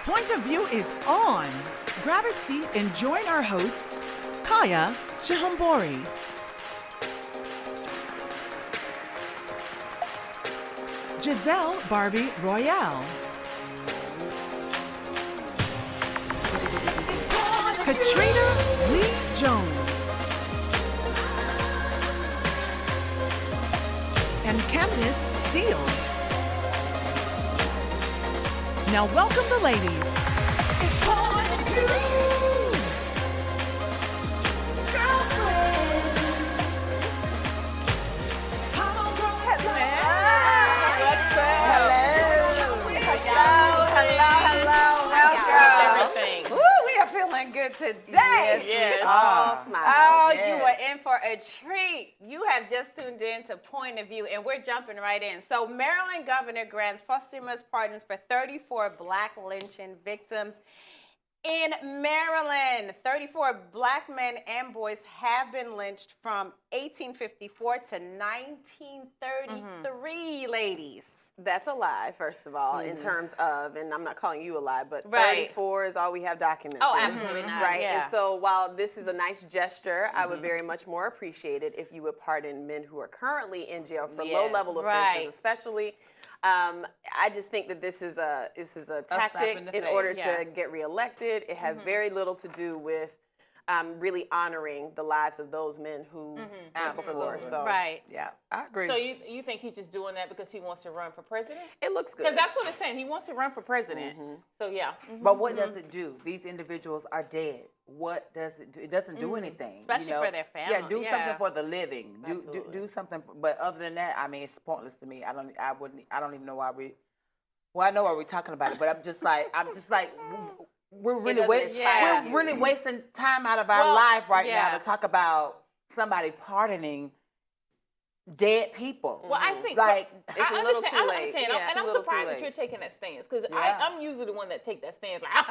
Point of View is on. Grab a seat and join our hosts, Kaya Chihambori, Giselle Barbie Royale, Katrina Lee Jones, and Candice Deal. Now welcome the ladies. It's Point of View. Girlfriend. Come on, girl, let's go. Hello. Welcome. Everything. Woo, we are feeling good today. Yes. Oh, smiles. you are in for a treat. You have just tuned in to Point of View, and we're jumping right in. So, Maryland governor grants posthumous pardons for 34 black lynching victims. In Maryland, 34 black men and boys have been lynched from 1854 to 1933, ladies. That's a lie, first of all, in terms of, and I'm not calling you a lie, but Right. 34 is all we have documented. Oh, absolutely not. Right. Yeah. And so while this is a nice gesture, I would very much more appreciate it if you would pardon men who are currently in jail for low-level offenses, Right. especially. I just think that this is a tactic in order to get reelected. It has very little to do with really honoring the lives of those men who went before. So, Right. yeah, I agree. So you think he's just doing that because he wants to run for president? It looks good. Because that's what it's saying. He wants to run for president. So yeah. But what does it do? These individuals are dead. What does it do? It doesn't do anything. Especially for their family. Yeah, do something for the living. Absolutely. Do something. But other than that, I mean, it's pointless to me. I don't even know why we. Well, I know why we're talking about it, but I'm just like we're really doesn't we're really wasting time out of our life right now to talk about somebody pardoning dead people. Well, I think it's a little too late. And Yeah, I'm a little surprised too that late. you're taking that stance because Yeah. I'm usually the one that take that stance. Like,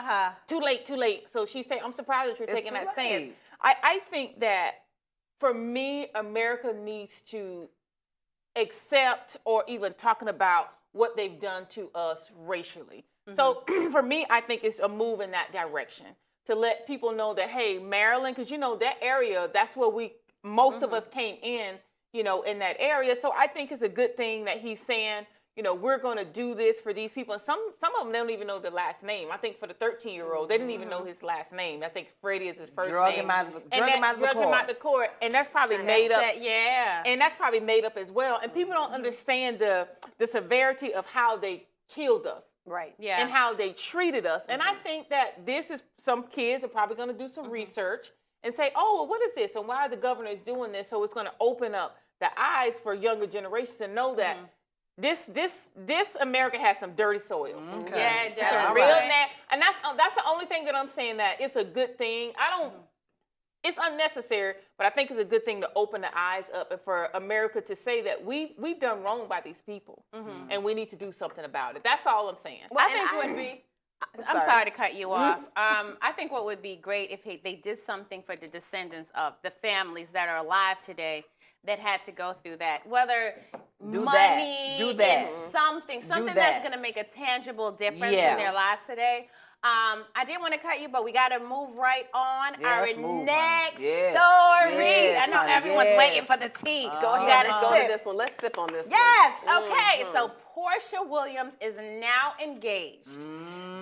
too late. So she's saying, I'm surprised that you're It's taking too that stance. late. I think that for me, America needs to accept or even talking about what they've done to us racially. So for me, I think it's a move in that direction to let people know that, hey, Maryland, because that area, that's where most of us came in, in that area. So I think it's a good thing that he's saying, we're going to do this for these people. And some of them don't even know the last name. I think for the 13-year-old, they didn't even know his last name. I think Freddie is his first name. Drug him out of the court. And that's probably made up. Yeah. And that's probably made up as well. And people don't understand the severity of how they killed us. Right. Yeah. And how they treated us. And I think that some kids are probably going to do some research and say, oh, well, what is this? And why are the governors doing this? So it's going to open up the eyes for younger generations to know that this America has some dirty soil. Okay. Yeah, It's just real nasty. And that's the only thing that I'm saying that it's a good thing. It's unnecessary, but I think it's a good thing to open the eyes up and for America to say that we've done wrong by these people, and we need to do something about it. That's all I'm saying. I think would be. I'm sorry to cut you off. I think what would be great if they did something for the descendants of the families that are alive today that had to go through that, whether money, and something that's going to make a tangible difference in their lives today. I didn't want to cut you, but we got to move right on. Our next story. Yes, I know everyone's waiting for the tea. Go ahead. Let's go to this one. Let's sip on this one. Yes. Okay. So Portia Williams is now engaged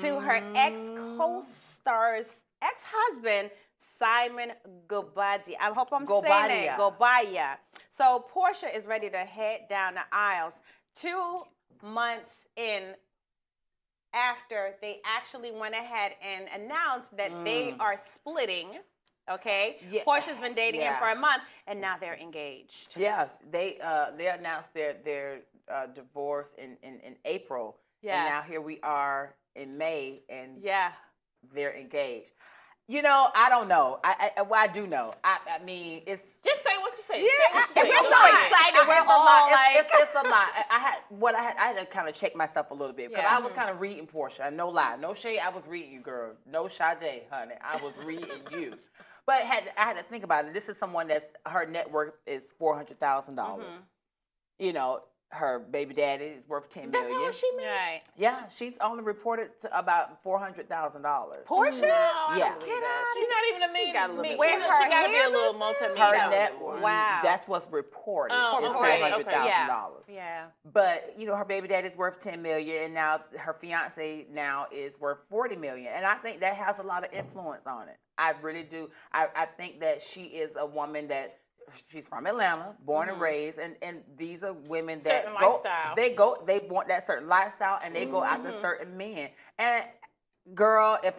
to her ex-co-star's ex-husband, Simon Gobadi. I hope I'm saying it. Gobaya. So Portia is ready to head down the aisles 2 months in after they actually went ahead and announced that they are splitting. Okay, Portia's been dating him for a month, and now they're engaged. Yes, they announced their divorce in April, and now here we are in May, and they're engaged. I don't know. I do know. I mean, it's Just say what you say. Yeah, Say what you we're say. so excited. We're all like, it's a lot. I had to kind of check myself a little bit because I was kind of reading Portia. No lie, no shade. I was reading you, girl. No Sade, honey. I was reading you. But I had to think about it. This is someone her net worth is $400,000. her baby daddy is worth $10 million. That's how she made. Right. Yeah, she's only reported to about $400,000. Portia? Yeah. She's not even a million. got a little bit She more. got to be a little Her multi-million. net, Wow. that's what's reported. Oh, is okay, $400,000. Yeah. But her baby daddy's worth $10 million, and now her fiance now is worth $40 million, and I think that has a lot of influence on it. I really do. I think that she is a woman that. She's from Atlanta, born and raised, and these are women that Certain go. lifestyle. They want that certain lifestyle, and they go after certain men. And girl, if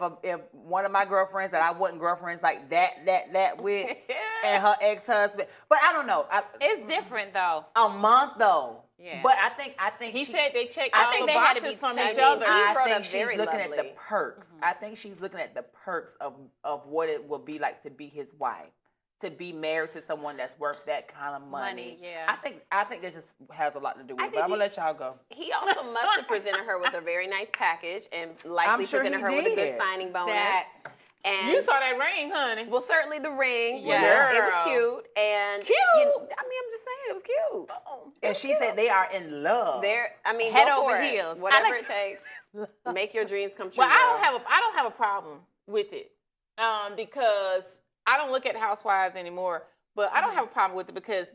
one of my girlfriends that I wasn't girlfriends like that with, and her ex-husband, but I don't know. It's different though. A month though. Yeah. But I think He she, said they checked I all think the they had to boxes be from checked. each other. I wrote think up she's very looking at the lovely. perks. I think she's looking at the perks of what it will be like to be his wife, to be married to someone that's worth that kind of money. Yeah. I think this just has a lot to do with it. think But I'm gonna let y'all go. He also must have presented her with a very nice package and likely I'm sure presented he her with a good did. signing bonus. That- And You saw that ring, honey. well, certainly the ring. Yeah. It was Girl. cute. And Cute? I'm just saying it was cute. And she said they are in love. Head go over for it. heels. Whatever I like- it takes. Make your dreams come true. Well, girl. I don't have a problem with it, because I don't look at housewives anymore. But I don't have a problem with it because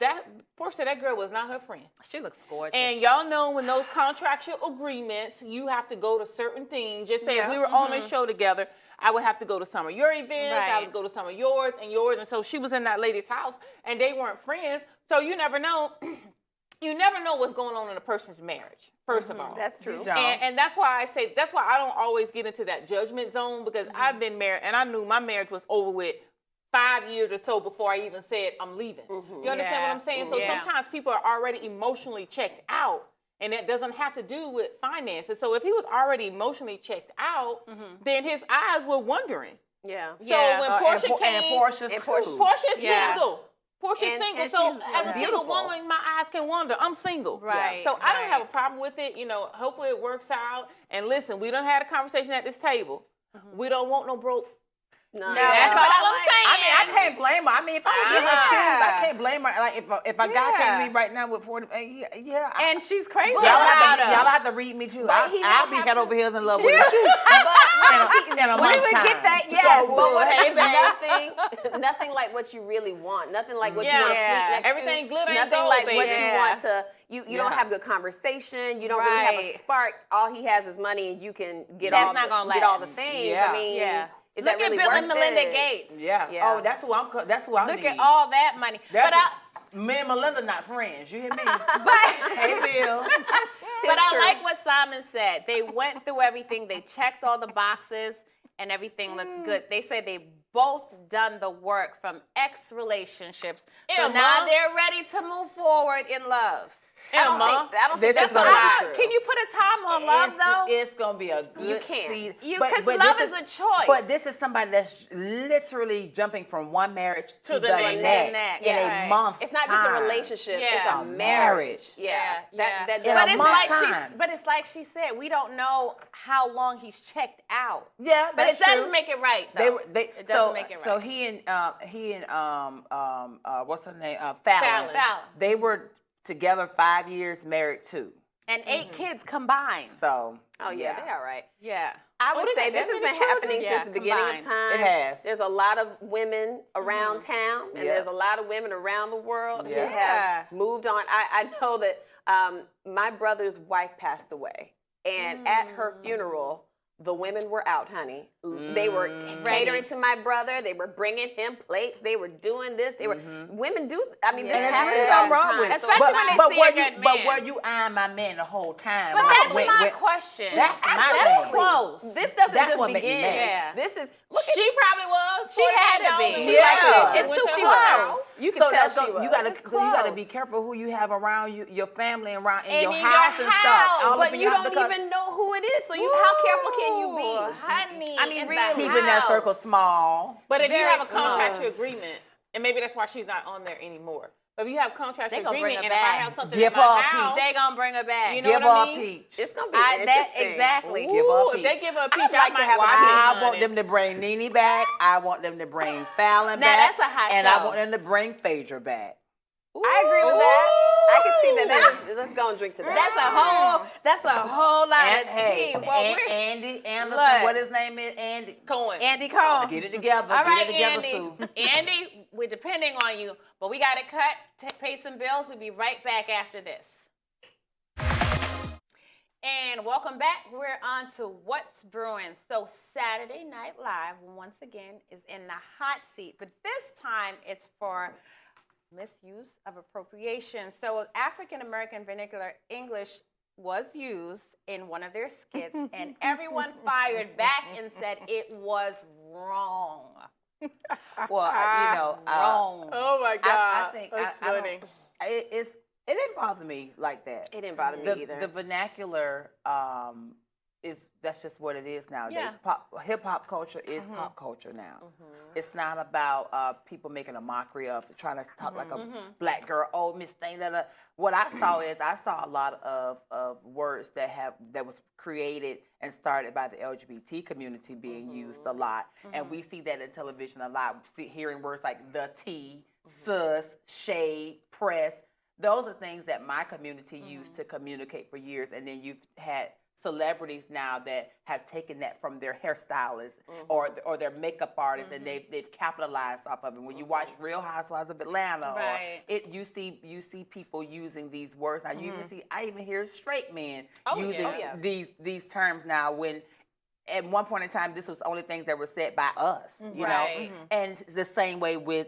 Portia, that girl was not her friend. She looks gorgeous. And y'all know when those contractual agreements, you have to go to certain things. Just say if we were on a show together, I would have to go to some of your events. I Right. would go to some of yours. And so she was in that lady's house, and they weren't friends. So you never know. You never know what's going on in a person's marriage. First of all, That's true. don't. and that's why I don't always get into that judgment zone, because I've been married and I knew my marriage was over with 5 years or so before I even said I'm leaving. You understand what I'm saying? So Yeah. sometimes people are already emotionally checked out, and that doesn't have to do with finances. So if he was already emotionally checked out, then his eyes were wondering. Yeah. So Yeah. when And Portia and came, Portia's and too. Portia's Yeah. single. Portia's And- single. and So she's as a single beautiful. woman, my eyes can wander. I'm single. Right, So I don't right. have a problem with it. Hopefully it works out. And listen, we done had a conversation at this table. We don't want no broke. No, That's all I'm saying. I mean, I can't blame her. I mean, if I was in her shoes, I can't blame her. Like, if a guy came to me right now with 40, yeah. And she's crazy y'all about have to read me too. I'll he be don't have head over heels in love with her too. In a month's time. get that, yes. So, But what hey, nothing like what you really want. Nothing like what you Yeah. want to sleep next Everything to. glitter and Nothing gold, like what baby. you want to. You don't have good conversation. You don't really have a Right. spark. All he has is money, and you can get That's all not gonna get all the last. things. Yeah. I mean, Yeah. is Look that really at Bill and worth Melinda it? Gates. Yeah. Yeah. Oh, that's who I Look need. at all that money. That's But me and Melinda not friends. You hear me? but Hey, Bill. But I true. like what Simon said. They went through everything. They checked all the boxes, and everything looks good. They say they both done the work from ex-relationships. So Emma. now they're ready to move forward in love. I don't think This that's is gonna not be true. Can you put a time on love, though? It's gonna be a good You can't. seed. Because love is a choice. But this is somebody that's literally jumping from one marriage to the next. next in Yeah. a month's It's not just a time. relationship. Yeah. It's a A marriage. marriage. Yeah. Yeah. In But a it's month's like time. she said, we don't know how long he's checked out. Yeah, But that's it doesn't true. make it right, though. It doesn't make it right. So he and what's her name? Fallon. Fallon. They were together 5 years, married 2. And 8 kids combined. So Oh yeah, they are right. Yeah. I Oh, would they say got this that has many been happening children? since the beginning of Combined. time. It has. There's a lot of women around town, and Yeah. there's a lot of women around the world Yeah. who have moved on. I know that my brother's wife passed away, and at her funeral, the women were out, honey. They were catering to my brother. They were bringing him plates. They were doing this. They were women do. I mean, this and happens there's all nothing the wrong time. with it. Especially but, when they but see were a good you, But man. were you eyeing my man the whole time? But that's my question. That's my That's thing. close. This doesn't That's just what make me begin. mad. Yeah. This is look at She probably was. She had to be. She liked it. It's She too was. close. You can So tell that's she was. you gotta It's so you gotta close. be careful who you have around you, your family around in And your in house your and house. stuff. All But up in you your house don't because even know who it is. So how careful can you Ooh, be? honey? I mean, in the really. keeping that house. circle small. But if you Very have a small. contractual agreement, and maybe that's why she's not on there anymore. But if you have contractual They gonna bring agreement, her and if I back. have something Give in my her a house, They gonna bring her back. You know Give what I her a mean? peach. It's gonna be That interesting. exactly. Give her a Ooh, if peach. they give her a peach, I'd like I to might have watch a it. I peach. want them to bring Nene back. I want them to bring Fallon Now, back. that's a hot and show. I want them to bring Phaedra back. I agree with that. I can see that. Let's go and drink to that. That's a whole lot of tea. Well, Andy Anderson, what his name is? Andy Cohen. Andy Cohen. Get it together. All right, Get it together, Andy. Sue. Andy, we're depending on you, but we got to cut, pay some bills. We'll be right back after this. And welcome back. We're on to What's Brewing. So Saturday Night Live, once again, is in the hot seat. But this time, it's for misuse of appropriation. So African-American vernacular English was used in one of their skits, and everyone fired back and said it was wrong. Well, Wrong. Oh my God. I think that's I funny. it didn't bother me like that. It didn't bother me either. The vernacular that's just what it is nowadays. Yeah. Hip hop culture is pop culture now. It's not about people making a mockery of trying to talk like a black girl. Oh, Miss Thing. What I saw a lot of words that was created and started by the LGBT community being used a lot, and we see that in television a lot. Hearing words like the T, sus, shade, press. Those are things that my community used to communicate for years, and then you've had celebrities now that have taken that from their hairstylists or their makeup artists, and they've capitalized off of it. When you watch Real Housewives of Atlanta, you see people using these words now. You I even hear straight men using these terms now. When at one point in time, this was only things that were said by us, you know, and the same way with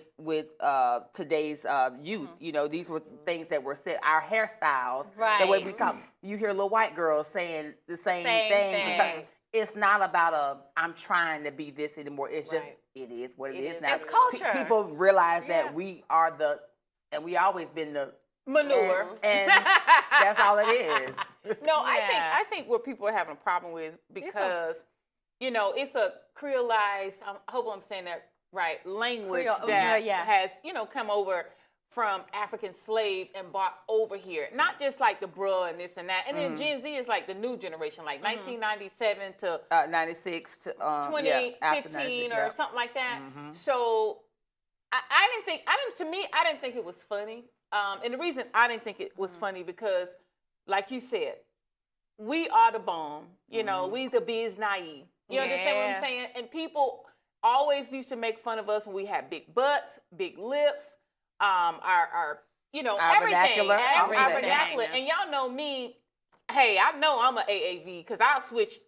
today's youth, you know, these were things that were said. Our hairstyles, the way we talk, you hear little white girls saying the same thing. It's not about I'm trying to be this anymore. It's just it is what it is now. It's culture. People realize that we are and we always been the manure, and that's all it is. No, I think what people are having a problem with because it's a creolized. I hope I'm saying that right. Language that has come over from African slaves and brought over here. Not just like the bruh and this and that. And then Gen Z is like the new generation, like 1997 to 96 to 2015 or something like that. So I didn't think it was funny. And the reason I didn't think it was funny because, like you said, we are the bomb. You know, we the biz naive. You understand what I'm saying? And people always used to make fun of us when we had big butts, big lips, our everything, our vernacular. And y'all know me. Hey, I know I'm an AAV because I'll switch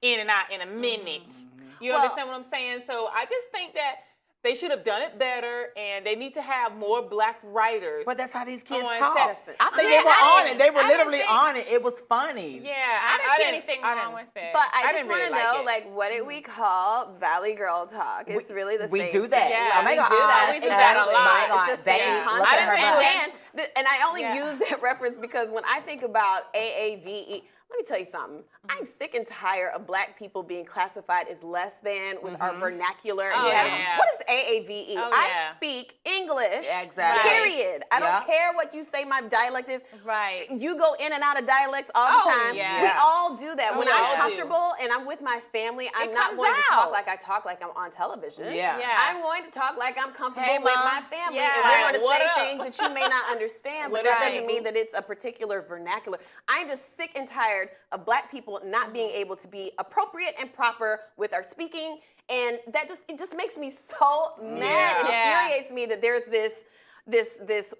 in and out in a minute. You understand what I'm saying? So I just think that they should have done it better, and they need to have more black writers. But that's how these kids talk. I think they were on it. They were literally on it. It was funny. Yeah, I didn't see anything wrong with it. But I just want to know, what did we call Valley Girl talk? It's really the same. We do that. Yeah, we do that. We do that a lot. It's the same concept. And I only use that reference because when I think about AAVE, let me tell you something. I'm sick and tired of black people being classified as less than with our vernacular. What is AAVE? I speak English, period. I don't care what you say my dialect is. Right. You go in and out of dialects all the time. Yeah. We all do that. When I'm comfortable and I'm with my family, I'm not going to talk like I talk like I'm on television. I'm going to talk like I'm comfortable with my family. And we're going to say things that you may not understand, but that doesn't mean that it's a particular vernacular. I'm just sick and tired of black people not being able to be appropriate and proper with our speaking, and that just makes me so mad. It infuriates me that there's this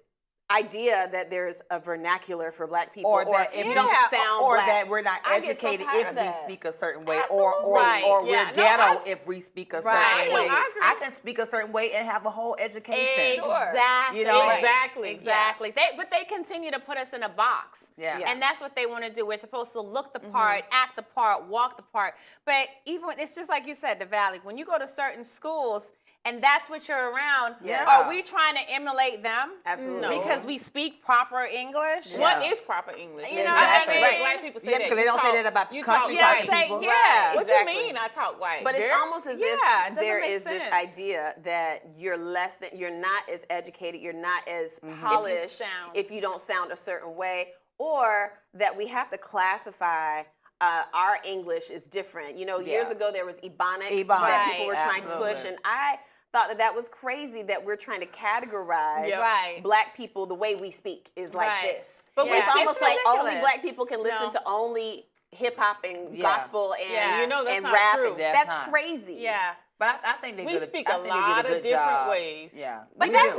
idea that there's a vernacular for black people, or that if you don't sound or black. That we're not educated if we speak a certain way, or we're ghetto if we speak a certain way. I can speak a certain way and have a whole education. Exactly. You know? Exactly. But they continue to put us in a box. And that's what they want to do. We're supposed to look the part, act the part, walk the part. But even it's just like you said, the Valley. When you go to certain schools, and that's what you're around. Are we trying to emulate them? Absolutely. Because we speak proper English? What is proper English? You know what I mean? Black people say that. Because they don't say that about country people. What you mean I talk white? But it's almost as if there is this idea that you're less than, you're not as educated, you're not as polished if you don't sound a certain way, or that we have to classify our English is different. You know, years ago there was Ebonics that people were trying to push, and I thought that was crazy that we're trying to categorize Black people the way we speak is like this. But it's almost like only Black people can listen to only hip hop and gospel and and rap. True. That's crazy. Yeah. But I think we speak a lot of different ways. Yeah. But that's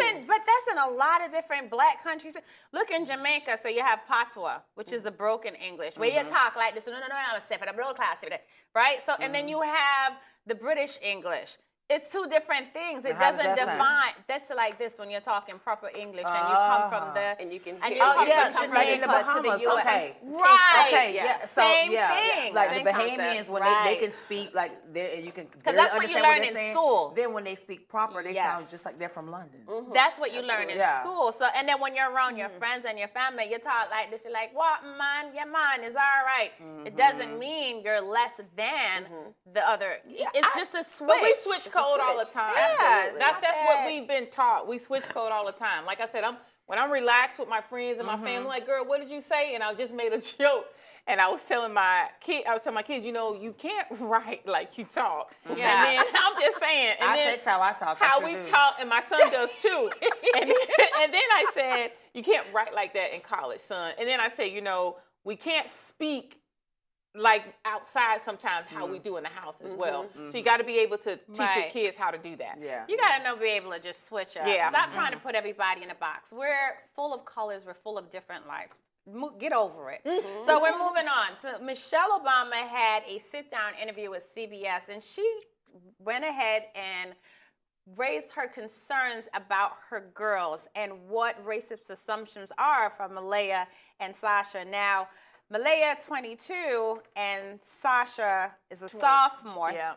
in a lot of different Black countries. Look in Jamaica, so you have patois, which is the broken English, where you talk like this. No, I'm a step in a middle class, right? So and then you have the British English. It's two different things. It doesn't define. That's like this when you're talking proper English and you come from the and you can and hear you come yeah, from like in Jamaica the Bahamas, to the U.S. okay. Right. Okay. Yeah. So Same yeah, thing. like Same the Bahamians concept. when they can speak like you can because that's what you learn in school. Then when they speak proper, they sound just like they're from London. That's what you learn in school. So and then when you're around your friends and your family, you talk like this. You're like, "What man? Your man is all right." It doesn't mean you're less than the other. It's just a switch. But we switch code all the time. Yes. That's what we've been taught. We switch code all the time. Like I said, when I'm relaxed with my friends and my family, like, girl, what did you say? And I just made a joke. And I was telling my kids, you can't write like you talk. Yeah. And then I'm just saying. And I text how I talk. How we talk, and my son does too. and then I said, you can't write like that in college, son. And then I said, we can't speak like outside sometimes how we do in the house as well. So you got to be able to teach your kids how to do that. Yeah. You got to be able to just switch up. Yeah. Stop trying to put everybody in a box. We're full of colors. We're full of different life. Get over it. So we're moving on. So Michelle Obama had a sit-down interview with CBS, and she went ahead and raised her concerns about her girls and what racist assumptions are for Malaya and Sasha. Now, Malaya, 22, and Sasha is a sophomore. Yeah.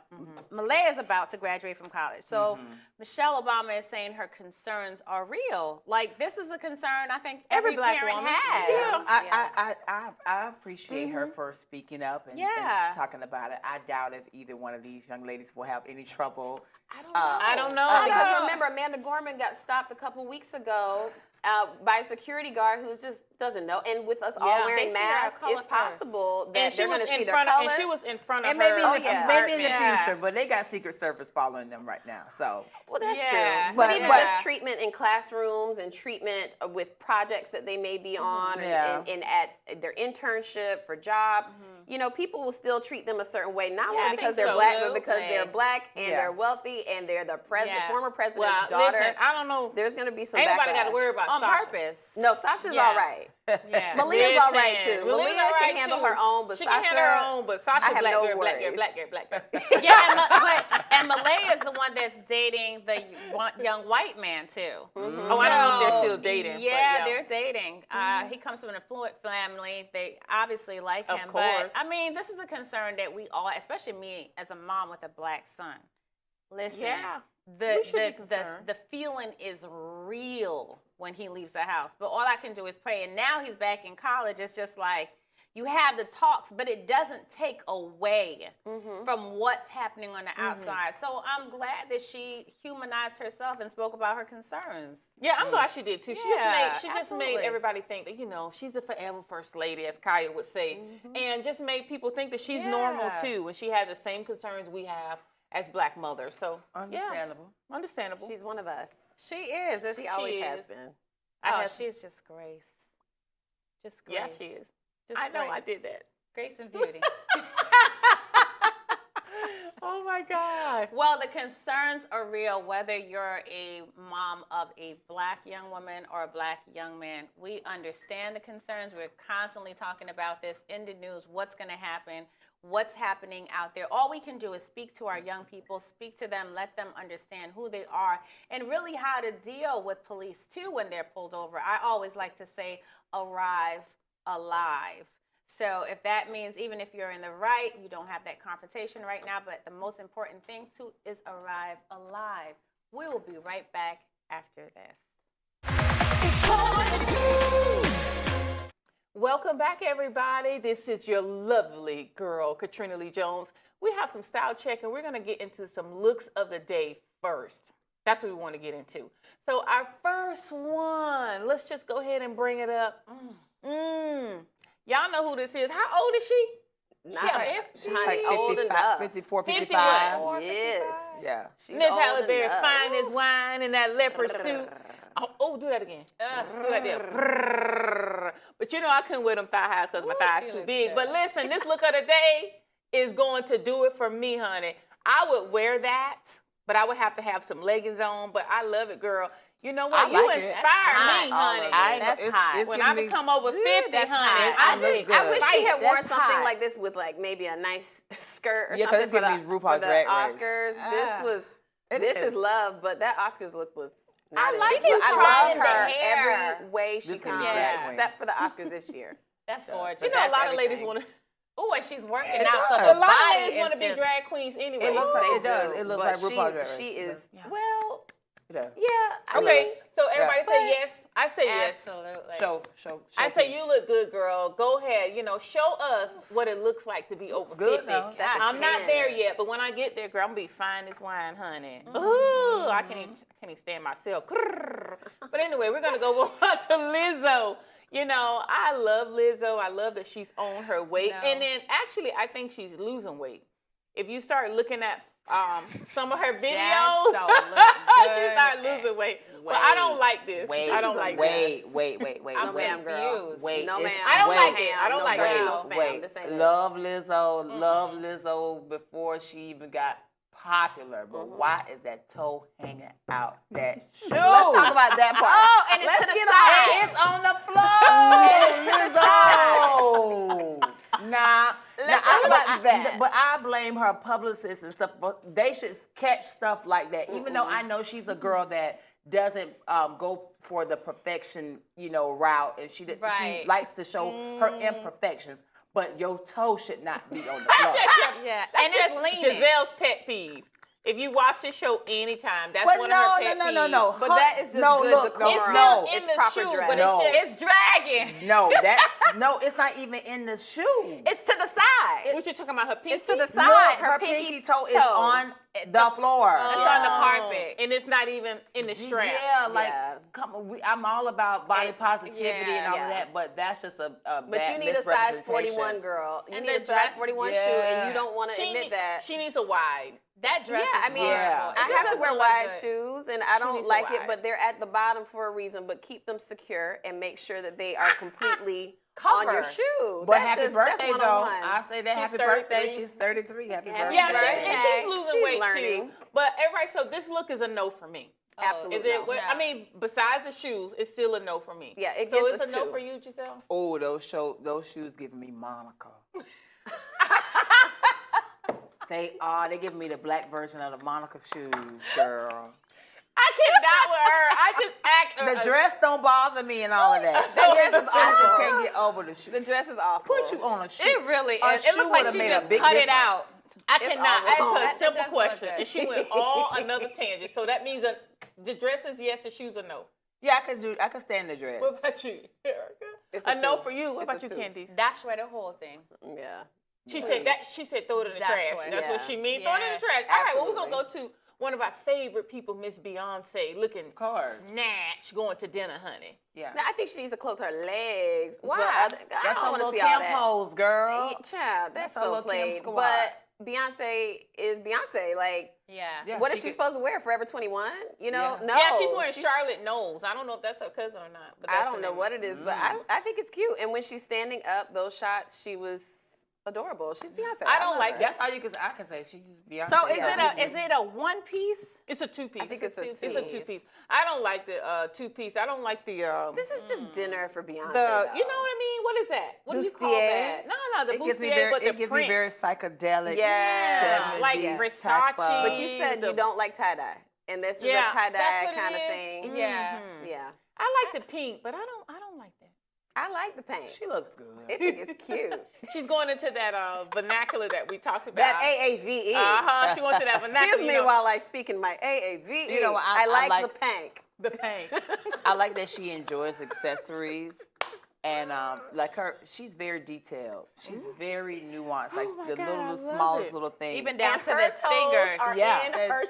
Malaya is about to graduate from college. So Michelle Obama is saying her concerns are real. Like, this is a concern I think every Black parent woman has. I appreciate her for speaking up and talking about it. I doubt if either one of these young ladies will have any trouble. I don't know. Because remember, Amanda Gorman got stopped a couple weeks ago by a security guard who just doesn't know. And with us all wearing masks, it's possible that they're going to see their color. And she was in front of And her. maybe in the future, but they got Secret Service following them right now. So well, that's true. But even just treatment in classrooms and treatment with projects that they may be on and at their internship for jobs, people will still treat them a certain way, not only because they're Black, but because they're Black and they're wealthy and they're the former president's daughter. Listen, I don't know. There's going to be some Ain't nobody backlash. got to worry about On Sasha. purpose. No, Sasha's all right. Yeah. Malia's all right too. Malia can handle her own, but she Sasha, can handle her own. But Sasha, I have black no girl, black worries. girl, black girl. And Malaya is the one that's dating the young white man too. Oh, I don't know if they're still dating. Yeah, they're dating. He comes from an affluent family. They obviously like him. Of course. But I mean, this is a concern that we all, especially me as a mom with a Black son. Listen, the feeling is real when he leaves the house. But all I can do is pray. And now he's back in college. It's just like you have the talks, but it doesn't take away from what's happening on the outside. So I'm glad that she humanized herself and spoke about her concerns. Yeah, I'm glad she did too. She just made absolutely. everybody think that she's a forever first lady, as Kaya would say, and just made people think that she's normal too, and she has the same concerns we have as Black mothers. So understandable. she's one of us. She is. She always has been. She's just grace. Just grace. Yeah, she is. Just I know grace. I did that. Grace and beauty. Oh my God. Well, the concerns are real, whether you're a mom of a Black young woman or a Black young man. We understand the concerns. We're constantly talking about this in the news, what's going to happen, what's happening out there. All we can do is speak to our young people, speak to them, let them understand who they are, and really how to deal with police, too, when they're pulled over. I always like to say, arrive alive. So if that means even if you're in the right, you don't have that confrontation right now, but the most important thing too is arrive alive. We will be right back after this. Welcome back, everybody. This is your lovely girl, Katrina Lee Jones. We have some style check, and we're going to get into some looks of the day first. That's what we want to get into. So our first one, let's just go ahead and bring it up. Y'all know who this is. How old is she? Honey, 55, old enough. 54, 50 55. what? Yes. Yeah. She's Miss old Halle Berry, enough. fine as wine in that leopard suit. Oh, do that again. Do that there. Brrr. But you know, I couldn't wear them thigh highs because my thighs too big. But listen, this look of the day is going to do it for me, honey. I would wear that, but I would have to have some leggings on. But I love it, girl. You know what? I You like it. inspire me, honey. That's hot. When I become over 50, that's honey, hot. I wish she had worn That's something hot. like this with like maybe a nice skirt or Yeah, 'cause something it's giving me RuPaul for the Drag Race. Oscars. This is love, but that Oscars look was. I not like it. you I trying love her the hair. every way she This can comes, be drag queen. except for the Oscars this year. That's gorgeous. You know, a lot of ladies want to. Oh, and she's working It out, so does. the A lot of body ladies want to is be just... drag queens anyway. It looks like They it does. do, It looks but like RuPaul Drag Race. She is Yeah. well. Yeah. Yeah. Okay, so everybody Yeah. say yes. I say yes. Absolutely. Show. I say you look good, girl. Go ahead. You know, show us what it looks like to be over good, 50. though. That's a I'm not 10. there yet, but when I get there, girl, I'm gonna be fine as wine, honey. Ooh, I can't even stand myself. But anyway, we're gonna go on to Lizzo. You know, I love Lizzo. I love that she's on her weight, No. and then actually, I think she's losing weight. If you start looking at some of her videos, don't look she good. started losing weight. But I don't like this. I don't like this. Wait. No, ma'am, girl. confused. Wait, No, it's- ma'am. I don't wait, like it. I don't like it. No spam. Wait, This ain't it. love Lizzo before she even got popular. But why is that toe hanging out that shoe? Let's talk about that part. Oh, and it's to the side. It's on the floor. Lizzo. Nah. Let's talk about that. But I blame her publicists and stuff. But they should catch stuff like that. Even though I know she's a girl that doesn't go for the perfection, route, and she Right. likes to show her imperfections. But your toe should not be on the floor. Yeah, That's and just it's leaning. Giselle's pet peeve. If you watch this show anytime, that's But one of her pet peeves. no. But that is just good decorum. It's No. not in It's the proper shoe, dress. but No. it's just, It's dragging. No, it's not even in the shoe. It's to the side. what you talking about, her pinky? It's to the Look, side. her pinky toe is on the floor. It's on the carpet. And it's not even in the strap. Yeah, like Yeah. come on, I'm all about body positivity and all yeah. of that, but that's just a But bad you need a size misrepresentation. 41 girl. You And need the a size dress- 41 shoe, Yeah. and you don't want to admit that. She needs a wide. That dress Yeah, is I mean, Yeah. horrible. It I just have to doesn't wear look wide good. shoes, and I don't needs like a it, wide. but they're at the bottom for a reason. But keep them secure and make sure that they are completely Covered. on your shoe. But that's happy just, birthday that's though. one-on-one. I say that She's happy birthday. 33. She's 33. Happy Happy birthday. Yeah, birthday. she's losing She's weight learning. too. But everybody, so this look is a no for me. Absolutely. Is it? no. What, No. I mean, besides the shoes, it's still a no for me. Yeah, it so gets it's a a no 2. for you, Giselle. Oh, those shoes giving me Monica. They are. They give me the black version of the Monica shoes, girl. I cannot with her. I just act. The dress don't bother me and all of that. dress is I just awful. can't get over the shoe. The dress is awful. Put you on a shoe. It really A is. It shoe looks like would've she made a just big cut it difference. out. I cannot ask awful. her a That simple doesn't look question, good. and she went all another tangent. So that means the dress is yes, the shoes are no. Yeah, I could stand the dress. What about you, Erica? It's A a no 2. for you. What It's about a you, 2. Candice? Dash away the whole thing. Yeah. She said that. She said throw it in the Dash trash. away. That's what Yeah. she means. Throw it in Yeah. the trash. All right. Well, we're gonna Absolutely. go to one of our favorite people, Miss Beyonce, looking course. snatch, going to dinner, honey. Yeah. Now, I think she needs to close her legs. Why? But I That's don't a want to little see all Kim that. pose, girl. Yeah, child, that's That's a so little Kim played. squad. But Beyonce is Beyonce. Like, Yeah. Yeah, what is she she could- supposed to wear? Forever 21? You know? Yeah. No. Yeah, she's wearing Charlotte Knowles. I don't know if that's her cousin or not. But I that's don't her know name. what it is, but I think it's cute. And when she's standing up, those shots, she was adorable. She's Beyonce. I don't love like her. That's all I can say. She's just Beyonce. So is Yeah. it a one piece? It's a two-piece. I think it's a It's a two-piece. two-piece. I don't like the two-piece. I don't like the This is just dinner for Beyonce. the. though. You know what I mean? What is that? What do you call Bustier? that? No, the It gives me bustier, very, but the it gives print. me very psychedelic. Yeah, 70s like type Versace. of- But you said the- you don't like tie-dye. And this is Yeah, a tie-dye that's what kind it of is. thing. Yeah. Mhm. Yeah. I like the pink, but I don't like that. I like the paint. She looks good. I think it's cute. She's going into that vernacular that we talked about. That AAVE. She went to that vernacular. Excuse me you know, while I speak in my AAVE. You know what, I I like like- the pink. the pink. I like that she enjoys accessories. And like she's very detailed. She's very nuanced. Like Oh my the God, I love smallest it. little things. Even down And to her the toes fingers. are Yeah. in her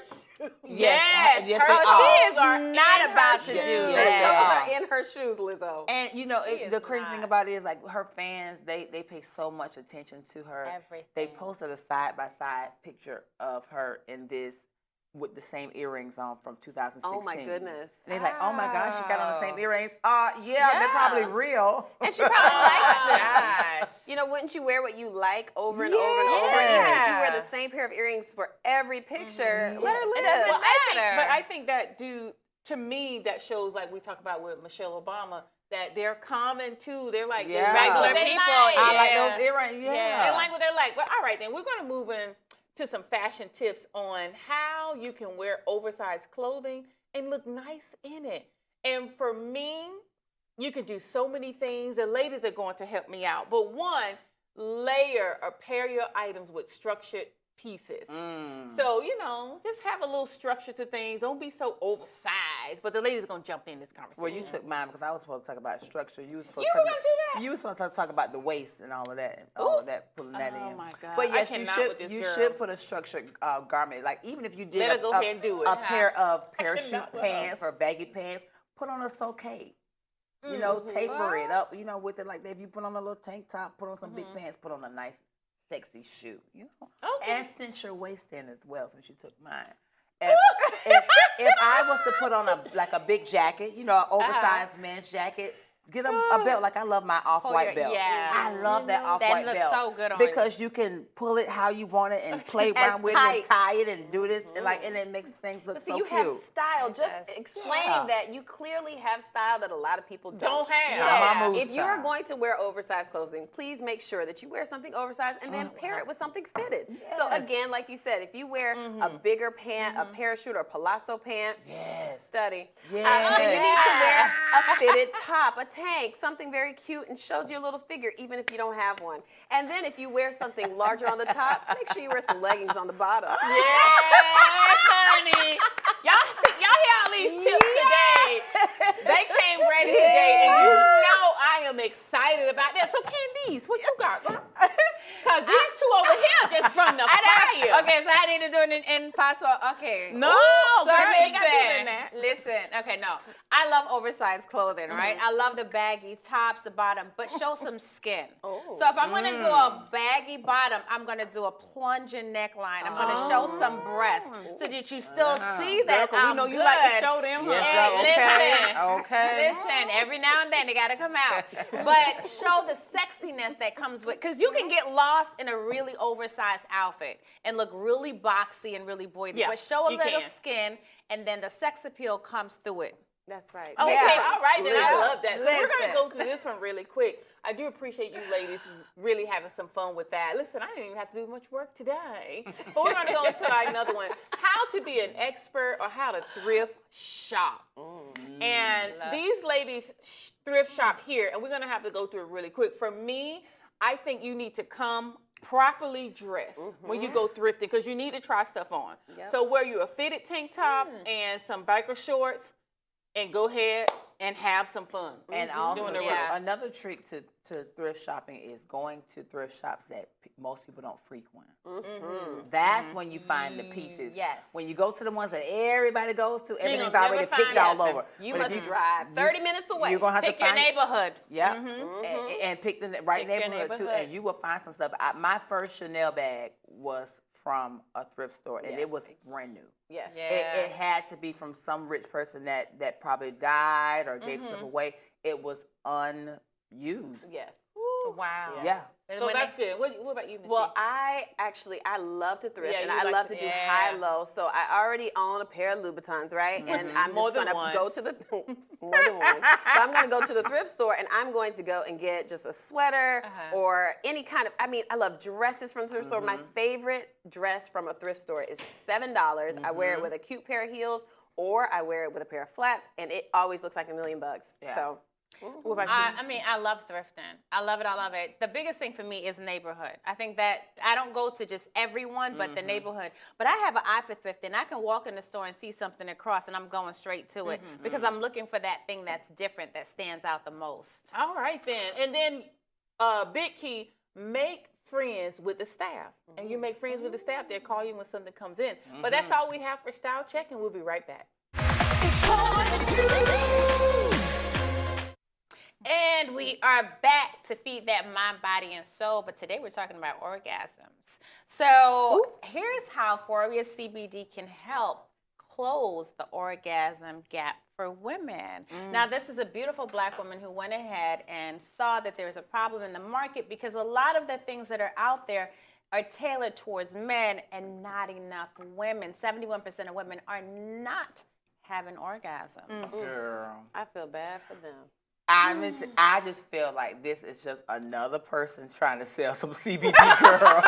Yes, yes, her they she is are not in about her to shoes. do Those that. are in her shoes, Lizzo. And you know, She the is crazy thing not. about it is like her fans, they pay so much attention to her. Everything. They posted a side-by-side picture of her in this with the same earrings on from 2016. Oh my goodness. And they're like, oh my gosh, she got on the same earrings. Yeah, they're Yeah. probably real. And she probably likes them. Gosh. You know, wouldn't you wear what you like over and over and over? Even if you wear the same pair of earrings for every picture, let her live. It doesn't matter. But I think that to me, that shows like we talk about with Michelle Obama, that they're common too. They're like Yeah. Regular what they people, like. I like Yeah. those earrings. Yeah. They like what they like. But all right, then we're going to move in to some fashion tips on how you can wear oversized clothing and look nice in it. And for me, you can do so many things. The ladies are going to help me out. But one, layer or pair your items with structured pieces. So, you know, just have a little structure to things. Don't be so oversized. But the ladies are going to jump in this conversation. Well, you took mine because I was supposed to talk about structure. You were supposed You to were talk gonna do that? You were supposed to talk about the waist and all of that. All of that, pulling that in. Oh my God. But yes, I you cannot should with this you girl. should put a structured garment. Like even if you did Let her go ahead and do it. a pair of I parachute cannot with her. pants or baggy pants, put on a sockade. You know, taper it up, you know, with it like that. If you put on a little tank top, put on some big pants, put on a nice, sexy shoe, you know. Okay. And cinch your waist in as well, since you took mine. If I was to put on a big jacket, you know, an oversized men's jacket, get a belt. Like I love my off-white belt. Yeah. I love that off-white looks belt. so good on because you can pull it how you want it and play around with it and tie it and do this and it makes things look But see, so you cute. have style. Just explaining that you clearly have style that a lot of people don't have. Yeah. So if you're going to wear oversized clothing, please make sure that you wear something oversized and then pair it with something fitted. So again, like you said, if you wear a bigger pant, a parachute or palazzo pant, study. Then you need to wear a fitted top, a tank, something very cute and shows your little figure, even if you don't have one. And then if you wear something larger on the top, make sure you wear some leggings on the bottom. Yes, honey. Y'all hear all these tips today. They came ready today, and you know I am excited about that. So Candice, what you got, girl? Because these two over here just bring the fire. Okay, so I need to do it in fatwa. Okay. No, So girl, you got to do it in that. listen. Okay, no. I love oversized clothing, right? I love the baggy tops, the bottom, but show some skin. So if I'm going to do a baggy bottom, I'm going to do a plunging neckline. I'm going to show some breasts so that you still see that Girl, 'cause we know you like to show them. Yes, huh? okay. Listen, every now and then they gotta come out. But show the sexiness that comes with, because you can get lost in a really oversized outfit and look really boxy and really boy. Yeah, but show a you little can. skin, and then the sex appeal comes through it. That's right. Okay, all right, then I love that. So we're Listen. going to go through this one really quick. I do appreciate you ladies really having some fun with that. Listen, I didn't even have to do much work today. But we're going to go into another one. How to be an expert or how to thrift shop. And these ladies thrift shop here, and we're going to have to go through it really quick. For me, I think you need to come properly dressed when you go thrifting because you need to try stuff on. So wear you a fitted tank top and some biker shorts, and go ahead and have some fun. And also, Doing the another trick to thrift shopping is going to thrift shops that most people don't frequent. That's when you find the pieces. Yes. When you go to the ones that everybody goes to, everything's gonna already never picked find all nothing. over. You But if must drive 30 minutes away. You're going to have Pick to your find neighborhood. Yeah, and pick the right Pick your neighborhood too, neighborhood. and you will find some stuff. My first Chanel bag was from a thrift store, and it was brand new. Yes. It had to be from some rich person that probably died or gave stuff away. It was unused. Yes. Wow. Yeah. So that's good. What about you, Missy? Well, I love to thrift, and you I like love to- to do high-low. So I already own a pair of Louboutins, right? And I'm More just than going one. to go to the more than one. But I'm going to go to the thrift store, and I'm going to go and get just a sweater or any kind of. I mean, I love dresses from the thrift store. My favorite dress from a thrift store is $7. I wear it with a cute pair of heels, or I wear it with a pair of flats, and it always looks like $1 million. Yeah. So. what about you? I mean, I love thrifting. I love it. I love it. The biggest thing for me is neighborhood. I think that I don't go to just everyone, but the neighborhood. But I have an eye for thrifting. I can walk in the store and see something across, and I'm going straight to it because I'm looking for that thing that's different, that stands out the most. All right then. And then big key, make friends with the staff. And you make friends with the staff, they'll call you when something comes in. But that's all we have for Style Check, and we'll be right back. And we are back to feed that mind, body, and soul. But today we're talking about orgasms. So here's how Foria CBD can help close the orgasm gap for women. Now, this is a beautiful Black woman who went ahead and saw that there was a problem in the market because a lot of the things that are out there are tailored towards men and not enough women. 71% of women are not having orgasms. Girl. I feel bad for them. I just feel like this is just another person trying to sell some CBD, girl.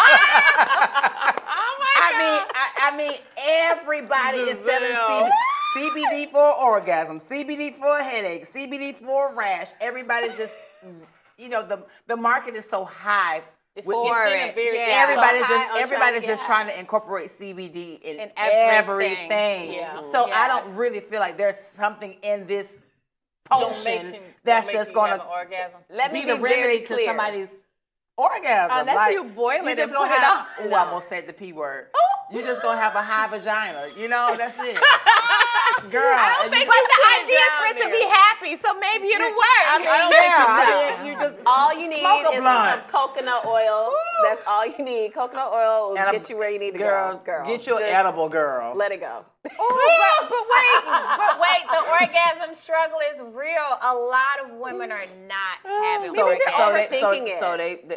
I mean, everybody is selling CBD for orgasm, CBD for a headache, CBD for a rash. Everybody's just, the market is so high. Everybody's just trying to incorporate CBD in everything. Yeah. So I don't really feel like there's something in this potion that's just going to be the remedy to somebody's orgasm. Unless you boil it and put it on. I'm going to say the P word. You're just going to have a high vagina. That's it. Girl. I don't think the idea is for it to be happy, so maybe it'll work. All you need is some coconut oil. That's all you need. Coconut oil will get you where you need to go. Girl. Get you an edible, girl. Let it go. But wait, the orgasm struggle is real. A lot of women are not having orgasms. They're overthinking it.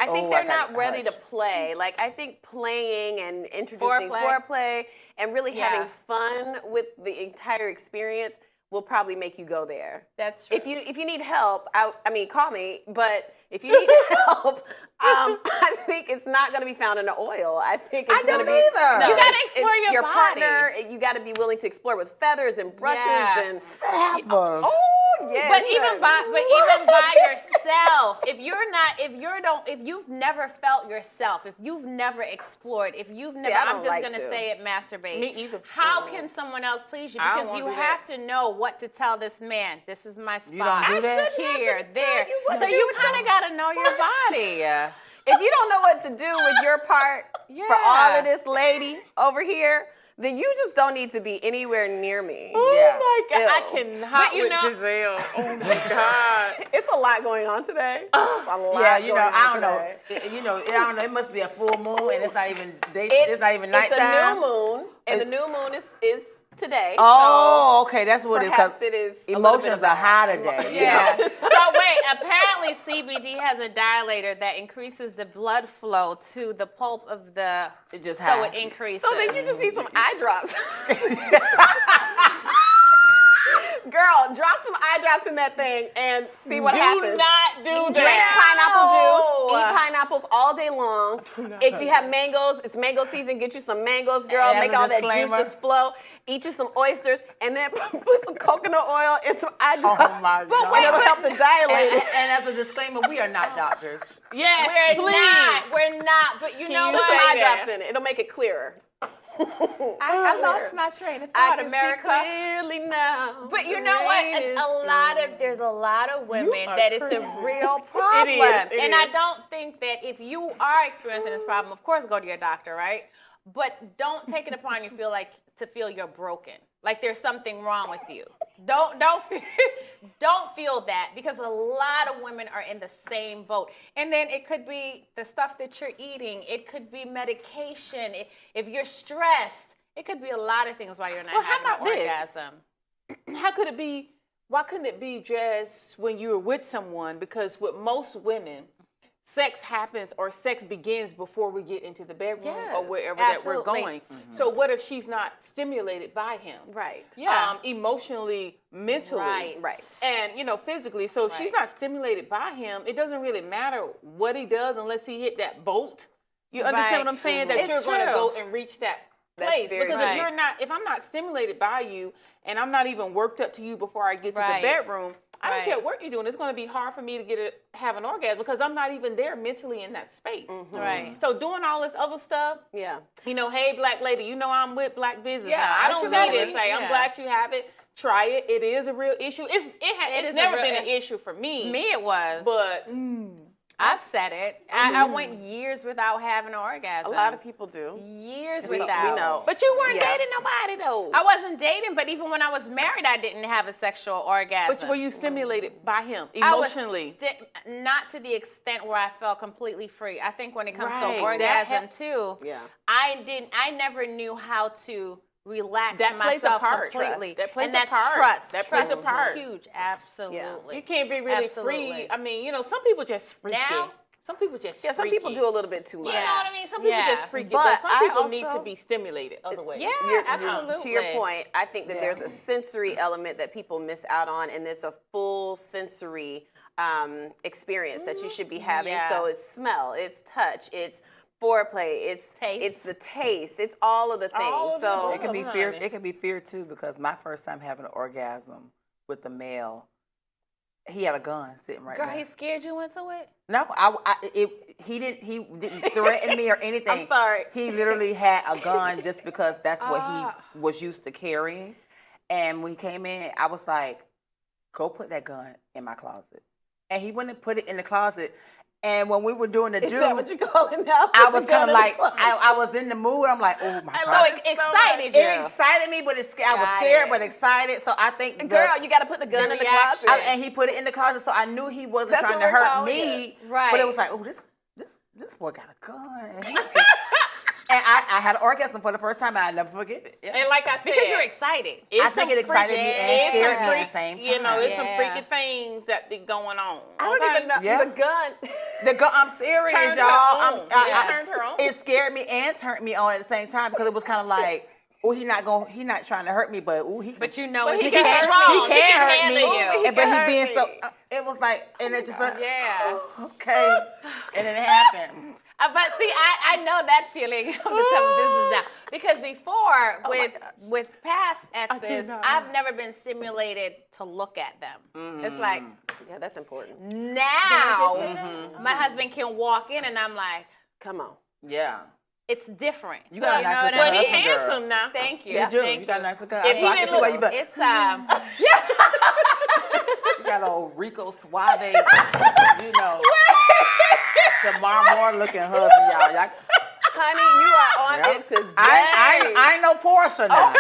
I think they're not ready to play. Like, I think playing and introducing foreplay and really having fun with the entire experience will probably make you go there. That's true. If you need help, call me. But if you need help, I think it's not going to be found in the oil. I think it's going to be. No, you got to explore your body. Partner. You got to be willing to explore with feathers and brushes and feathers. Oh yeah. But even by yourself, if you've never felt yourself, if you've never explored, if you've never, I'm just going to say it, masturbate. Me either. How can someone else please you? Because you have to know what to tell this man. This is my spot. You don't do that? Here, there. So you kind of got to know your body. If you don't know what to do with your part for all of this lady over here, then you just don't need to be anywhere near me. Oh my God. I cannot with Giselle. Oh my God. It's a lot going on today. I don't know. It must be a full moon and it's not even nighttime. It's a new moon, and the new moon is today. Oh, okay, that's what it is. Emotions are high today. Yeah. So wait, apparently CBD has a dilator that increases the blood flow to the pulp of the. It just so it increases. So then you just need some eye drops. Girl, drop some eye drops in that thing and see what happens. Do not do Drink pineapple juice. Eat pineapples all day long. If you have mangoes, it's mango season. Get you some mangoes, girl. Make all that juice just flow. Eat you some oysters, and then put some coconut oil and some eye drops. Oh my God. But it'll help to dilate it. And as a disclaimer, we are not doctors. Yes, We're not. But you know what? Put some eye drops in it. It'll make it clearer. I lost my train of thought, America. I can see clearly now. But you know what? There's a lot of women that it's a real problem. It is. I don't think that if you are experiencing this problem, of course, go to your doctor, right? But don't take it upon you to feel you're broken, like there's something wrong with you. Don't feel that, because a lot of women are in the same boat. And then it could be the stuff that you're eating. It could be medication. If you're stressed, it could be a lot of things why you're not having an orgasm. How could it be? Why couldn't it be just when you were with someone? Because with most women, sex happens or sex begins before we get into the bedroom or wherever that we're going. Mm-hmm. So what if she's not stimulated by him? Right. Yeah. Emotionally, mentally. Right. And, physically. So if she's not stimulated by him, it doesn't really matter what he does unless he hit that bolt. You understand what I'm saying? That you're going to go and reach that place. Because if I'm not stimulated by you and I'm not even worked up to you before I get to the bedroom, I don't care what you're doing. It's going to be hard for me to have an orgasm because I'm not even there mentally in that space. Mm-hmm. Right. So doing all this other stuff. Yeah. Hey, black lady, I'm with black business. Yeah. Now. I don't need it. I'm glad you have it. Try it. It is a real issue. It's never been an issue for me. Me, it was. But I've said it. I went years without having an orgasm. A lot of people do. Years We without. know. But you weren't dating nobody though. I wasn't dating, but even when I was married, I didn't have a sexual orgasm. But were you stimulated by him emotionally? Not to the extent where I felt completely free. I think when it comes to Right. orgasm too, Yeah. I never knew how to relax That plays a myself part. completely. That plays and a that's part. trust. That plays Trust a part. is huge. Absolutely. You can't be really Absolutely. free. I mean, you know, some people just freaky. Now? Some people just Yeah, some people do a little bit too much. You know what I mean? Some people Yeah. just freaky, But but some I people need also- to be stimulated other ways. Yeah, absolutely. To your point, I think that there's a sensory element that people miss out on, and there's a full sensory experience that you should be having. Yeah. So it's smell, it's touch, it's foreplay, it's Taste. it's the taste, it's all of the things. All of so It can be fear. honey. It can be fear too, because my first time having an orgasm with a male, he had a gun sitting right Girl, there. he scared you into it? No, he didn't threaten me or anything. I'm sorry. He literally had a gun just because that's what he was used to carrying. And when he came in, I was like, "Go put that gun in my closet." And he went and put it in the closet. And when we were doing the is that what you call it now? I was kind of like, I was in the mood. I'm like, "Oh my So God." it excited you. It excited me, but I was Got scared, it. but excited. So I think Girl, you got to put the gun in the reaction. closet. and he put it in the closet, so I knew he wasn't That's trying what to we're hurt calling me. it. Right. But it was like, oh, this boy got a gun. And, and I had an orgasm for the first time, and I'll never forget it. Yeah. And like I said, Because you're excited. I think it excited me and scared me at the same time. You know, it's some Yeah. freaky things that be going on. I don't okay? even know Yeah. the gun. The gun, I'm serious, Turned her y'all. on. It turned her on. It scared me and turned me on at the same time, because it was kind of like, oh, he not trying to hurt me, but he. But you know But it's he he's can- strong. He can hurt handle me, you. but he hurt being me. so. It was like, and it just like, Yeah. okay, and it happened. But see, I know that feeling of the type of business now. Because before, with past exes, I've never been stimulated to look at them. It's like, Yeah, that's important. now, my husband can walk in and I'm like, Come on. Yeah. it's different. You got a nice what looking I But he mean? husband, girl. handsome now. Thank you. You do. Thank You got a nice looking. If he I can didn't see why look- you but It's you got a old Rico Suave, you know, Shamar Moore looking husband, y'all. Honey, you are on Yeah. it today. I ain't no Portia now.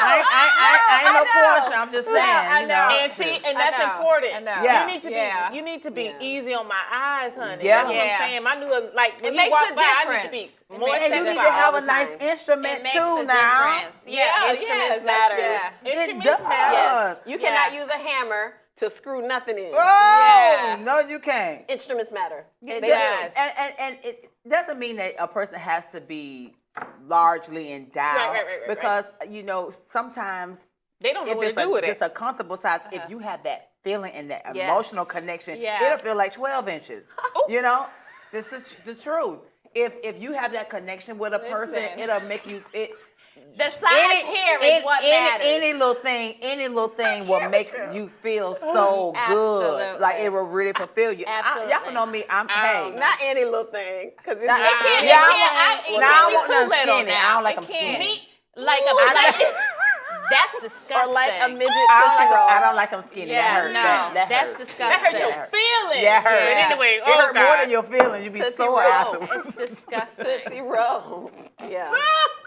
I ain't no Portia. I'm just saying, you know. And see, and that's know. important. I know. Yeah. You need to be easy on my eyes, honey. Yeah. That's what Yeah. I'm saying. I knew like when It you makes walk a by, I need to be difference. more And you need to satisfied. have all a the nice time. instrument it makes too a now. difference. Yeah, Instruments yes, matter. that's it. It Instruments does. matter. Yes. You cannot Yeah. use a hammer to screw nothing in. Oh, no, you can't. Instruments matter. It They does. do. And it doesn't mean that a person has to be largely endowed, Right. because you know sometimes They don't know if what it's to do with just it. a comfortable size, if you have that feeling and that Yes. emotional connection, Yeah. it'll feel like 12 inches. You know, this is the truth. If you have that connection with a person, it'll make you it. The size here is what matters. Any little thing will make you feel so Absolutely. good. Like it will really fulfill you. Absolutely. Y'all know me. I'm hey. Not any little thing, because it's Now, not. can't- yeah, it can't now I be want too nothing little skinny. now. I don't like It them can't. skinny. Like that's disgusting. Or like a midget I don't Tootsie like them skinny. Yeah, that hurt. no, that that's hurt. disgusting. That hurt your That hurt. feelings. Yeah, it hurt. But anyway, It hurt more God. than your feelings. You be Tootsie sore Roll. afterwards. It's disgusting. Tootsie Roll. Yeah.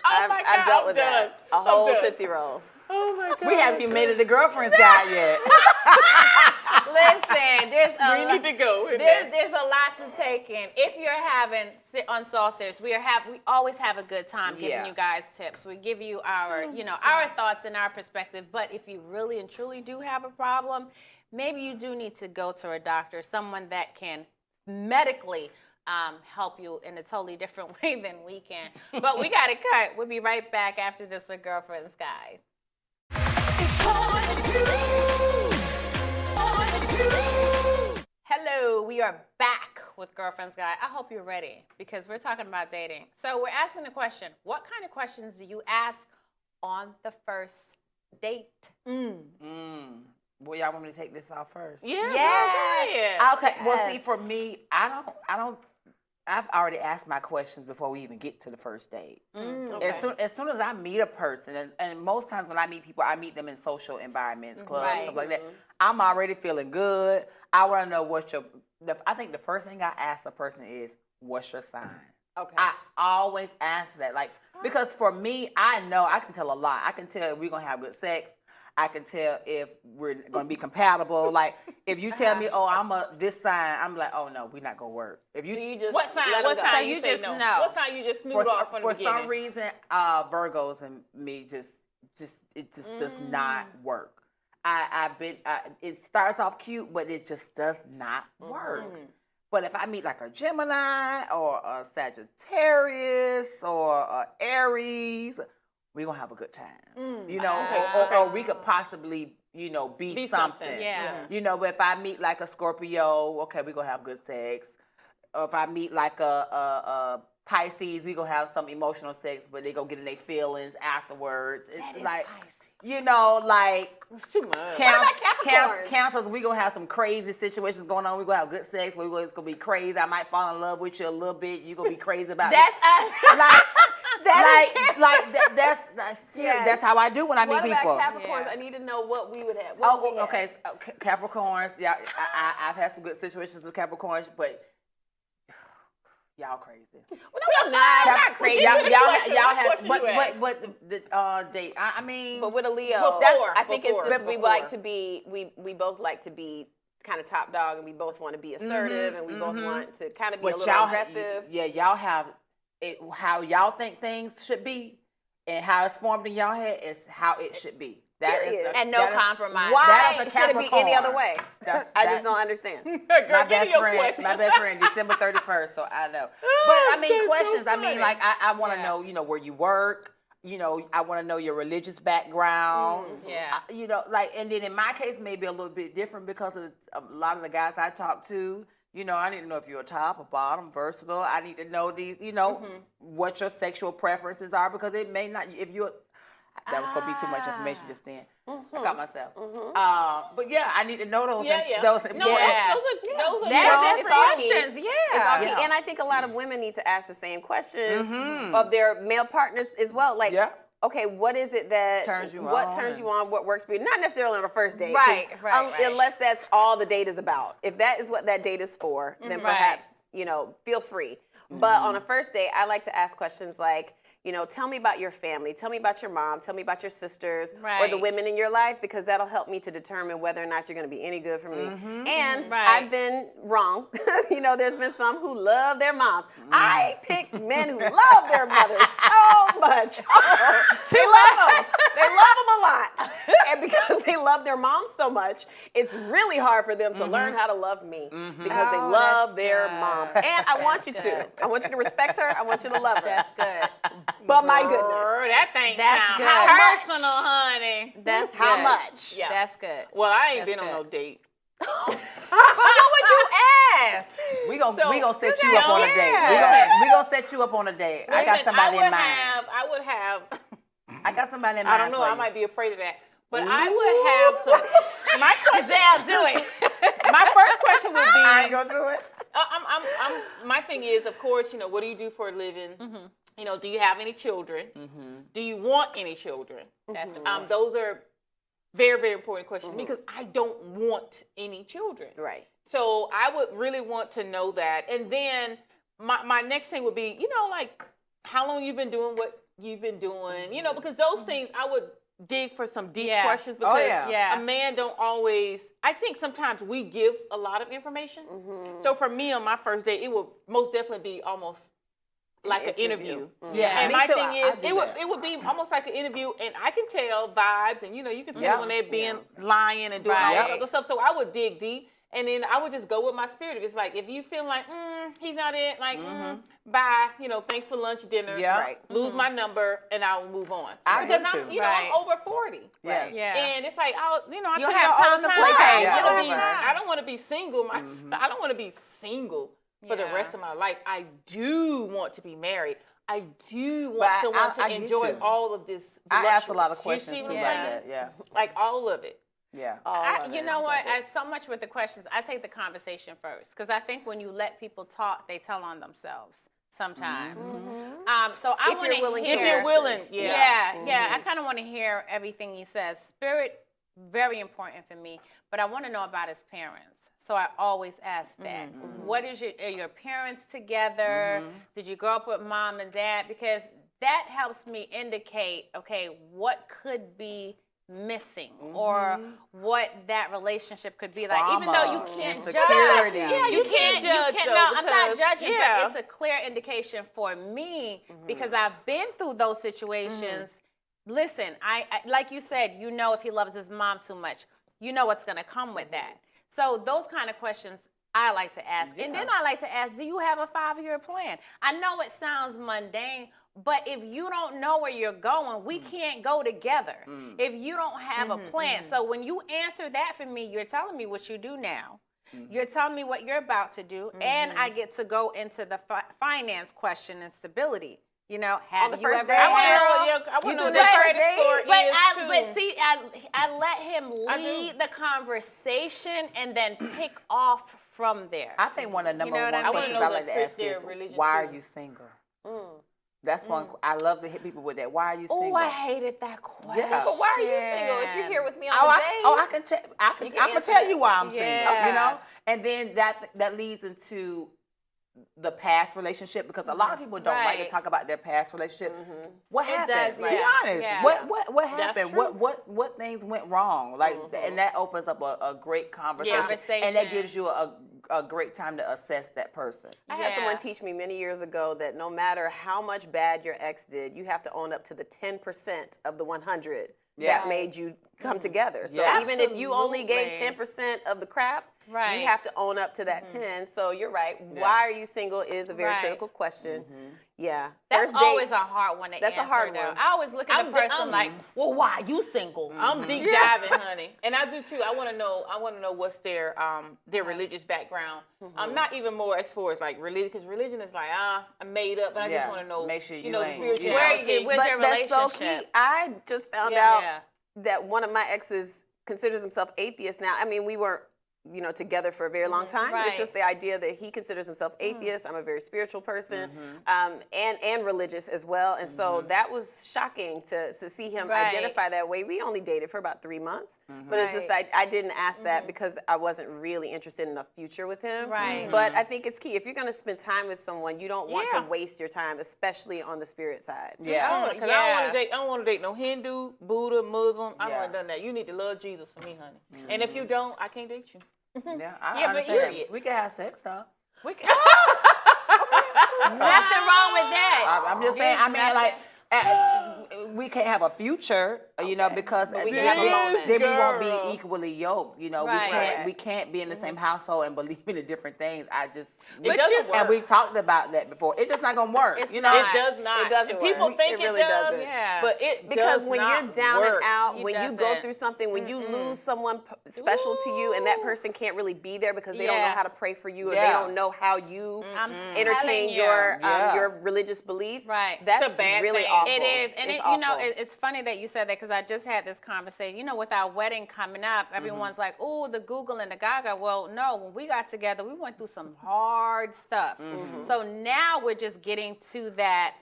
Oh my God, I've dealt I'm with done. that. A I'm whole done. Tootsie Roll. Oh my God. We haven't even made it the girlfriend's guide yet. Listen, We need to go. There's a lot to take in. If you're having on Saucers, we always have a good time giving Yeah. you guys tips. We give you our our thoughts and our perspective. But if you really and truly do have a problem, maybe you do need to go to a doctor, someone that can medically help you in a totally different way than we can. But we got to cut. We'll be right back after this with Girlfriend's Guide. Hello, we are back with Girlfriend's Guide. I hope you're ready because we're talking about dating. So we're asking the question, what kind of questions do you ask on the first date? Well, y'all want me to take this off first? Yeah. Yes. Okay. Well, see, for me, I've already asked my questions before we even get to the first date. Okay. As soon as I meet a person, and most times when I meet people, I meet them in social environments, clubs, Right. stuff like that. I'm already feeling good. I want to know I think the first thing I ask a person is, what's your sign? Okay. I always ask that, like, because for me, I know I can tell a lot. I can tell if we're gonna have good sex. I can tell if we're gonna be compatible. Like, if you tell me, oh, I'm this sign, I'm like, oh no, we're not gonna work. If you, So you just what sign? What sign you say no? What sign you just snood off from the beginning? For some reason, Virgos and me it just does not work. It starts off cute, but it just does not work. But if I meet like a Gemini or a Sagittarius or a Aries, we're gonna have a good time. You know, or we could possibly, you know, be something. Yeah. You know, but if I meet like a Scorpio, okay, we're gonna have good sex. Or if I meet like a Pisces, we gonna have some emotional sex, but they go get in their feelings afterwards. It's like Pisces. You know, like It's too much. Cancers, we gonna have some crazy situations going on. We gonna have good sex, but it's gonna be crazy. I might fall in love with you a little bit. You gonna be crazy about That's me. That's how I do when I meet people. What about Capricorns? I need to know what we would have. Okay. So, Capricorns. Yeah, I've had some good situations with Capricorns, but y'all crazy. Well, no, we're not crazy. Y'all have, but the date. I mean, but with a Leo, I think we like to be. We both like to be kind of top dog, and we both want to be assertive, and we both want to kind of be a little aggressive. Y'all have it, how y'all think things should be, and how it's formed in y'all head is how it should be. And no compromise. Why should it be any other way? I just don't understand. My best friend, December 31st, so I know. But I mean, questions. So I mean, like I want to know, you know, where you work. You know, I want to know your religious background. You know, like, and then in my case, maybe a little bit different because of a lot of the guys I talk to. You know, I need to know if you're a top or bottom, versatile. I need to know these, you know, what your sexual preferences are, because it may not, if you're, that was going to be too much information just then. I got myself. But yeah, I need to know those. Those are questions. Yeah. And I think a lot of women need to ask the same questions of their male partners as well. Like, okay, what is it that turns you on? What works for you? Not necessarily on the first date, right. Unless that's all the date is about. If that is what that date is for, then perhaps, you know, feel free. But on a first date, I like to ask questions like, you know, tell me about your family. Tell me about your mom. Tell me about your sisters or the women in your life, because that'll help me to determine whether or not you're going to be any good for me. And I've been wrong. You know, there's been some who love their moms. I pick men who love their mothers so much. They love them. They love them a lot. And because they love their moms so much, it's really hard for them to learn how to love me because they love their moms. And I want you to. I want you to respect her. I want you to love her. That's good. But my goodness, that thing that's good. How personal, honey. That's good. How much? Yeah. That's good. Well, I ain't been on no date. But what would you ask? We gonna set you up on a date. We gonna set you up on a date. Listen, I got somebody in mind. I would have. I got somebody in mind. I don't know. I might be afraid of that. But I would have some. My question. I'll do it. My first question would be. I ain't gonna do it. My thing is, of course, you know, what do you do for a living? You know, do you have any children? Do you want any children? That's those are very, very important questions because I don't want any children. Right. So I would really want to know that. And then my next thing would be, you know, like how long you've been doing what you've been doing, you know, because those things I would dig for some deep questions because a man don't always, I think sometimes we give a lot of information. So for me on my first date, it would most definitely be almost like an interview. And my thing is, it would be almost like an interview, and I can tell vibes, and you know, you can tell when they're being lying and doing all that other stuff. So I would dig deep, and then I would just go with my spirit. It's like if you feel like he's not it, like bye, you know, thanks for lunch, dinner, lose my number, and I will move on because I'm, you know, I'm over 40, and it's like I you have time to play. I don't want to be single. I don't want to be single for the rest of my life. I do want to be married. I do want to enjoy all of this. I ask a lot of questions too, like that. Like all of it. You know what? So much with the questions, I take the conversation first because I think when you let people talk, they tell on themselves sometimes. So I want to hear. If you're willing, I kind of want to hear everything he says. Spirit very important for me. But I want to know about his parents. So I always ask that. What is are your parents together? Did you grow up with mom and dad? Because that helps me indicate, okay, what could be missing or what that relationship could be like. Even though you can't judge. Yeah, you can't judge. No, I'm not judging, but it's a clear indication for me because I've been through those situations. Listen, I like you said, you know if he loves his mom too much, you know what's going to come with that. So those kind of questions I like to ask. And then I like to ask, do you have a 5-year plan? I know it sounds mundane, but if you don't know where you're going, we can't go together if you don't have a plan. So when you answer that for me, you're telling me what you do now. You're telling me what you're about to do, and I get to go into the finance question and stability. You know, have you ever? I want to know this credit score but see, I let him lead the conversation and then pick off from there. I think one of the number one questions I like to ask is, why are you single? That's one. I love to hit people with that. Why are you single? Oh, I hated that question. Yeah. But why are you single if you're here with me on the date? I'm gonna tell you why I'm single. You know, and then that leads into the past relationship because a lot of people don't like to talk about their past relationship. What happened? Be honest. Yeah. What happened? What things went wrong? Like, and that opens up a great conversation, and that gives you a great time to assess that person. I had someone teach me many years ago that no matter how much bad your ex did, you have to own up to the 10% of the 100 that made you come together. So even if you only gave 10% of the crap, you have to own up to that 10. So you're right. Why are you single is a very critical question. Yeah. That's always a hard one to answer. That's a hard one. I always look at the person like, well, why are you single? I'm deep diving, honey. And I do too. I want to know what's their religious background. I'm not even more as far as like religion, because religion is like, I'm made up, but I just want to know, make sure spirituality. Where's your relationship? That's so key. I just found out that one of my exes considers himself atheist now. I mean, we weren't together for a very long time. But it's just the idea that he considers himself atheist. I'm a very spiritual person, and religious as well. And so that was shocking to see him identify that way. We only dated for about 3 months, but it's just that I didn't ask that because I wasn't really interested in a future with him. But I think it's key. If you're going to spend time with someone, you don't want to waste your time, especially on the spirit side. Because I don't want to date no Hindu, Buddha, Muslim. I don't want to done that. You need to love Jesus for me, honey. And if you don't, I can't date you. I understand. We can have sex, though. We can. Nothing wrong with that. I'm just saying. I mean, like, we can't have a future, because we can have a moment. Then we won't be equally yoked. We can't be in the same household and believe in the different things. It doesn't work. And we've talked about that before. It's just not gonna work. It does not. It doesn't People work. think it really does, doesn't. but it because does when not you're down work. and out, when you go through something, when you lose someone special to you, and that person can't really be there because they don't know how to pray for you, or they don't know how you entertain your religious beliefs. That's it's a bad really thing. awful. It is, and it's it's funny that you said that because I just had this conversation. With our wedding coming up, everyone's like, "Oh, the Google and the Gaga." Well, no, when we got together, we went through some hard stuff. So now we're just getting to that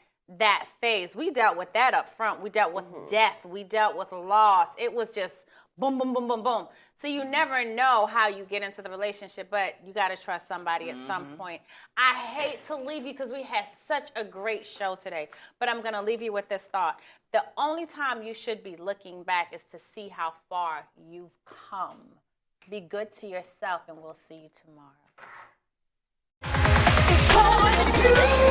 phase. We dealt with that up front. We dealt with death. We dealt with loss. It was just boom, boom, boom, boom, boom. So you never know how you get into the relationship, but you got to trust somebody at some point. I hate to leave you because we had such a great show today, but I'm going to leave you with this thought. The only time you should be looking back is to see how far you've come. Be good to yourself, and we'll see you tomorrow. It's calling you.